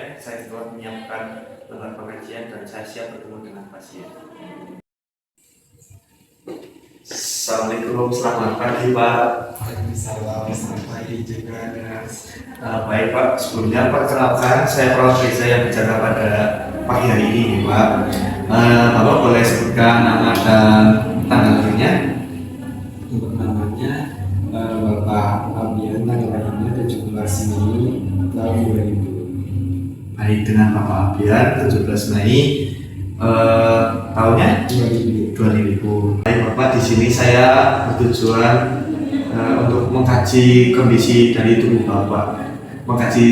sore. Saya telah menyiapkan lembar pengajian dan saya siap bertemu dengan pasien. Assalamualaikum, selamat pagi Pak. Waalaikumsalam, selamat pagi juga. Baik Pak, sebelumnya perkenalkan saya Prof. Reza yang bicara pada pagi hari ini Pak. Bapak boleh sebutkan nama dan tanggal lahirnya? Untuk namanya Bapak Abian, tanggal lahirnya 17 Mei tahun 2000. Baik, dengan Bapak Abian 17 Mei tahunnya 2000. Baik Bapak, di sini saya bertujuan untuk mengkaji kondisi dari tubuh Bapak, mengkaji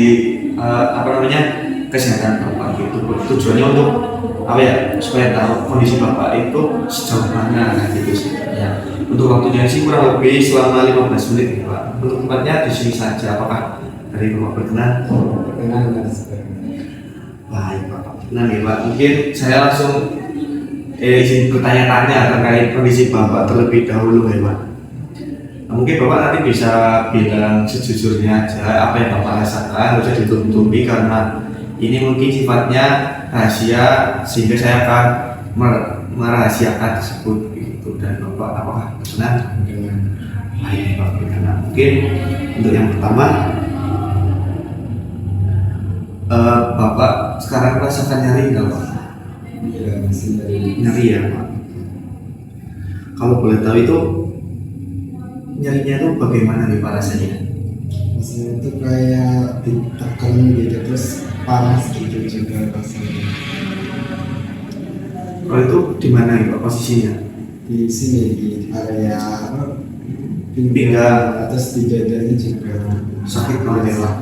kesehatan Bapak gitu. Tujuannya untuk supaya tahu kondisi Bapak itu sejauh mana gitu sih. Ya. Untuk waktunya sih kurang lebih selama 15 menit ya Pak. Untuk tempatnya di sini saja. Apakah dari Bapak berkenan? Berkenan. Baik Bapak berkenan ya Pak. Mungkin saya langsung izin bertanya-tanya terkait kondisi Bapak terlebih dahulu ya Pak. Mungkin Bapak nanti bisa bilang sejujurnya aja apa yang Bapak rasakan, harusnya ditutupi karena ini mungkin sifatnya rahasia sehingga saya akan merahasiakan tersebut gitu. Dan Bapak apakah berkenan? Baik Bapak berkenan. Mungkin untuk yang pertama, Bapak sekarang merasakan nyari nggak Pak? Iya, masih Nyari ya Pak. Kalau boleh tahu itu nyarinya itu bagaimana nih Pak rasanya? Rasanya itu kayak ditekan gitu, terus panas gitu juga rasanya. Kalau itu di mana nih Pak posisinya? Di sini di area Pinggang. atas di dadanya juga Sakit banget ya Pak.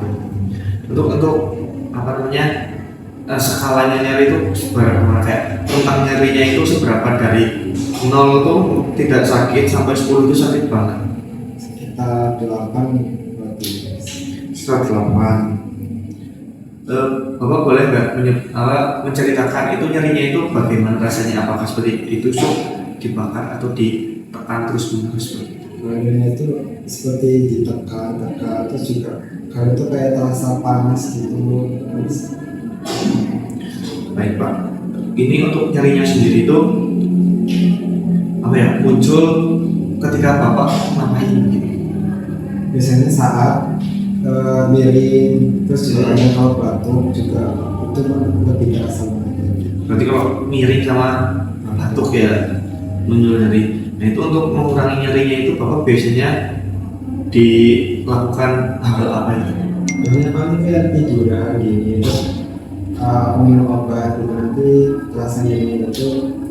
Untuk skalanya nyari itu seberapa, kayak tentang nyarinya itu seberapa dari 0 tuh tidak sakit sampai 10 itu sakit banget? sekitar 8 berarti. Sekitar 8. Bapak boleh nggak menceritakan itu nyarinya itu bagaimana rasanya? Apakah seperti ditusuk, dibakar atau ditekan terus menerus seperti itu? Badannya itu seperti ditekan, terus juga kalau itu kayak terasa panas gitu. Baik Pak, ini untuk nyarinya sendiri itu muncul ketika Bapak ngapain gitu? Biasanya saat miring, terus juga ada kalau batuk juga itu lebih terasa banget. Berarti kalau miring sama batuk ya muncul nyeri. Nah itu untuk mengurangi nyerinya itu Bapak biasanya dilakukan hal apa itu? Biasanya paling kayak tiduran gini, terus minum obat gitu, nanti rasanya itu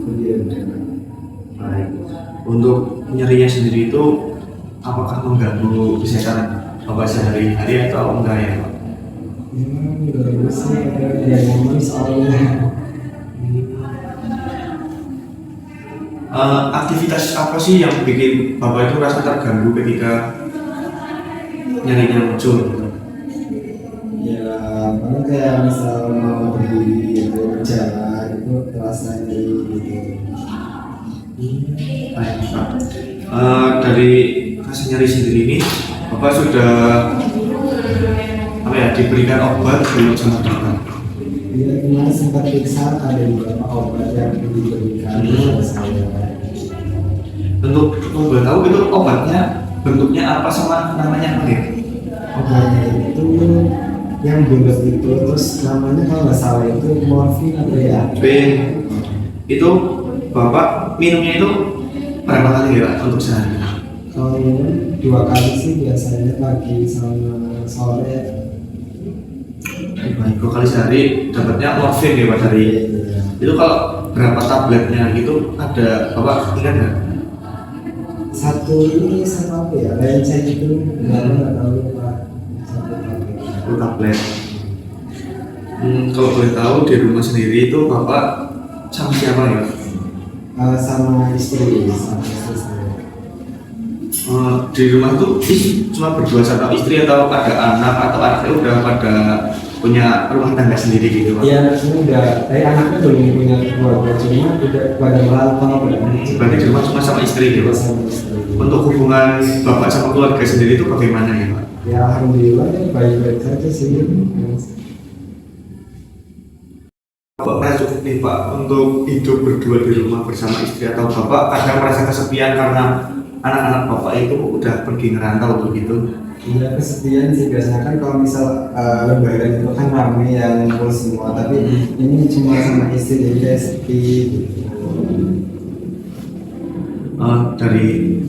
lebih rendah. Baik. Untuk nyerinya sendiri itu apakah mengganggu kesehatan Bapak sehari-hari atau enggak ya Pak? Menurut sih ada yang ngomong soalnya. Aktivitas apa sih yang bikin Bapak itu rasa terganggu ketika nyerinya muncul? Ya, paling kayak misal mau berdiri gitu, berjalan itu terasa nyeri gitu. Baik Pak. Dari rasa nyeri sendiri ini Bapak sudah diberikan obat belum sama dokter? Ya, kemarin sempat periksa ada beberapa obat yang diberikan oleh saya. Untuk boleh tahu itu obatnya bentuknya apa sama namanya apa ya? Obatnya itu yang bulat itu, terus namanya kalau nggak salah itu morfin atau ya? Itu Bapak minumnya itu berapa kali ya Pak untuk sehari? Kalau minum 2 kali sih biasanya, pagi sama sore. Baik, 2 kali sehari dapatnya morfin ya Pak dari. Itu kalau berapa tabletnya gitu ada Bapak ingat nggak? Satu ini sama apa ya? Lenceng itu nggak tahu Pak. Satu tablet. 1 tablet. Kalau boleh tahu di rumah sendiri itu Bapak sama siapa ya? Sama istri saya. Di rumah tuh cuma berdua sama istri atau ada anak atau anaknya udah pada punya rumah tangga sendiri gitu Pak? Iya, anaknya udah, anaknya belum punya keluarga, cuma udah pada merantau. Berarti di rumah cuma sama istri gitu Pak? Sama istri. Untuk hubungan Bapak sama keluarga sendiri itu bagaimana ya Pak? Ya alhamdulillah ya baik-baik saja sih. cukup nih Pak untuk hidup berdua di rumah bersama istri, atau Bapak kadang merasa kesepian karena anak-anak Bapak itu udah pergi ngerantau begitu? Iya, kesepian sih biasanya kan kalau misal lebaran itu kan rame yang ngumpul semua, tapi ini cuma sama istri jadi kayak sepi gitu. Dari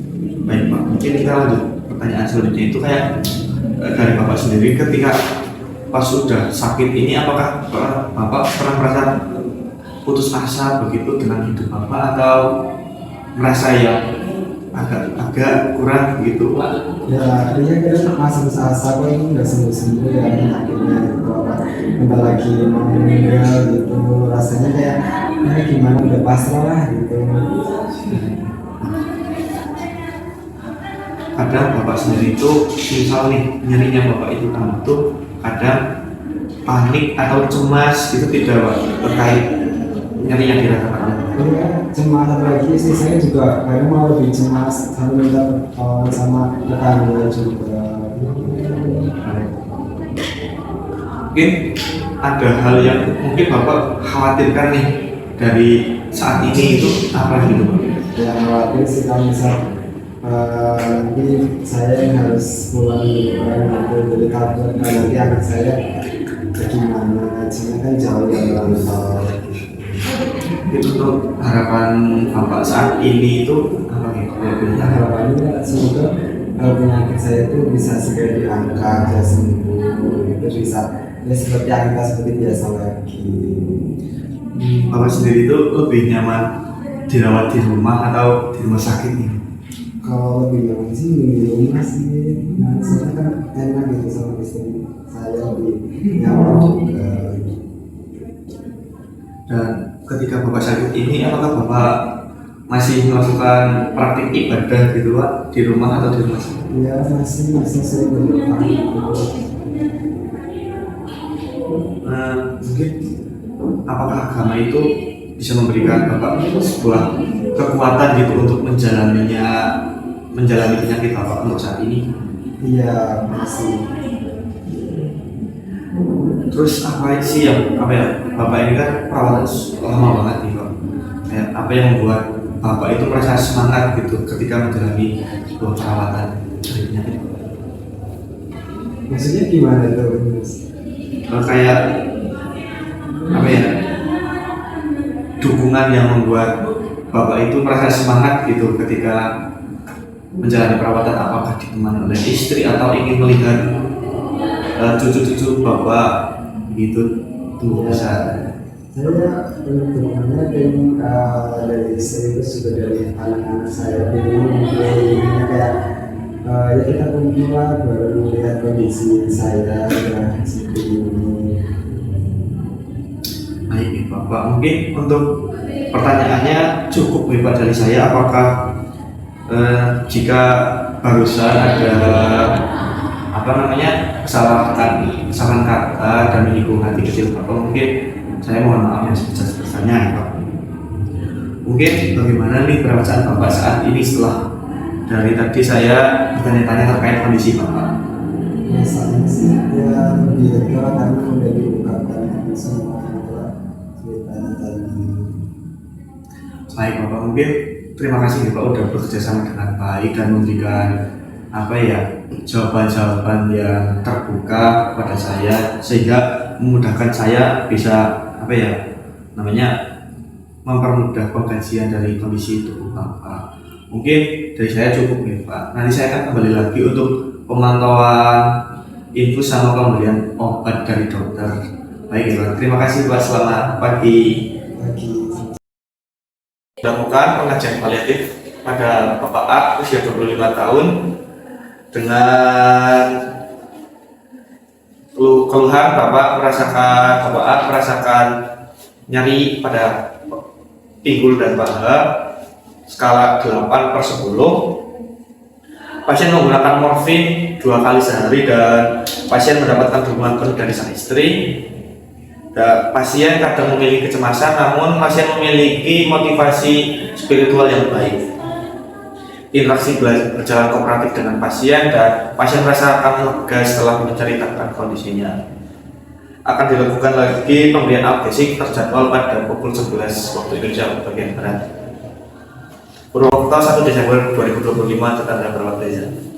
baik Pak, mungkin kita lanjut pertanyaan selanjutnya itu kayak dari Bapak sendiri ketika pas sudah sakit ini, apakah Bapak pernah merasa putus asa begitu dengan hidup Bapak, atau merasa yang agak kurang begitu Pak? Ya, dia kadang masih asa kok ini nggak sembuh-sembuh ya akhirnya gitu apa, bentar lagi mau meninggal gitu, rasanya kayak gimana udah pasrah lah gitu. Kadang Bapak sendiri itu misal nih nyerinya Bapak itu tuh kadang panik atau cemas itu tidak Pak, terkait nyeri yang dirasakan? Iya, cemas lagi sih, saya juga kadang mau lebih cemas sambil minta pertolongan sama tetangga juga. Mungkin ada hal yang mungkin Bapak khawatirkan nih dari saat ini itu apa gitu Pak? Yang khawatir sih kalau misal nanti saya yang harus pulang duluan gitu, jadi takut nanti anak saya gimana, cuma kan jauh yang merantau. Itu untuk harapan Bapak saat ini itu apa gitu? Nah, harapannya semoga penyakit saya itu bisa segera diangkat, bisa sembuh, itu bisa ya seperti aktivitas seperti biasa lagi. Bapak sendiri itu lebih nyaman dirawat di rumah atau di rumah sakit nih? Kalau lebih nyaman sih di rumah sih, nah soalnya kan enak gitu sama istri saya, lebih nyaman juga. Dan ketika Bapak sakit ini, apakah Bapak masih melakukan praktik ibadah gitu Pak di rumah atau di rumah sakit? Ya masih sering berdoa gitu. Mungkin apakah agama itu bisa memberikan Bapak sebuah kekuatan gitu untuk menjalani penyakit Bapak untuk saat ini? Iya masih. Terus apa sih yang Bapak ini kan perawatan lama banget nih Pak. Kayak apa yang membuat Bapak itu merasa semangat gitu ketika menjalani sebuah perawatan dari penyakit? Maksudnya gimana tuh? Kayak dukungan yang membuat Bapak itu merasa semangat gitu ketika menjalani perawatan, apakah ditemani oleh istri atau ingin melihat cucu-cucu Bapak gitu tumbuh besar? Saya teman-temannya pengen dari istri, terus juga dari anak-anak saya pengennya kayak ya kita kumpul lah baru melihat kondisi saya ya seperti ini. Baik nih Bapak, mungkin untuk pertanyaannya cukup nih Pak dari saya. Apakah jika barusan ada kesalahan kata dan menyinggung hati kecil Bapak, mungkin saya mohon maaf yang sebesar-besarnya ya Pak. Mungkin bagaimana nih perasaan Bapak saat ini setelah dari tadi saya bertanya-tanya terkait kondisi Bapak? Masalahnya sih ya lebih lega karena udah diungkapkan semua ceritanya tadi. Baik Bapak, mungkin terima kasih Bapak udah bekerja sama dengan baik dan memberikan jawaban-jawaban yang terbuka kepada saya, sehingga memudahkan saya bisa mempermudah pengkajian dari kondisi tubuh Bapak. Mungkin dari saya cukup nih Pak. Nanti saya akan kembali lagi untuk pemantauan infus sama pemberian obat dari dokter. Baik Pak, terima kasih Pak, selamat pagi. Lakukan pengajian paliatif pada Bapak A usia 25 tahun dengan keluhan Bapak merasakan nyeri pada pinggul dan paha skala 8/10. Pasien menggunakan morfin 2 kali sehari dan pasien mendapatkan dukungan penuh dari sang istri. Dan pasien kadang memiliki kecemasan, namun pasien memiliki motivasi spiritual yang baik. Interaksi berjalan kooperatif dengan pasien dan pasien merasakan lega setelah menceritakan kondisinya. akan dilakukan lagi pemberian algesi terjadwal pada pukul 11 waktu Indonesia bagian Barat. Purwokerto 1 Desember 2025 tanggal berapa Reza?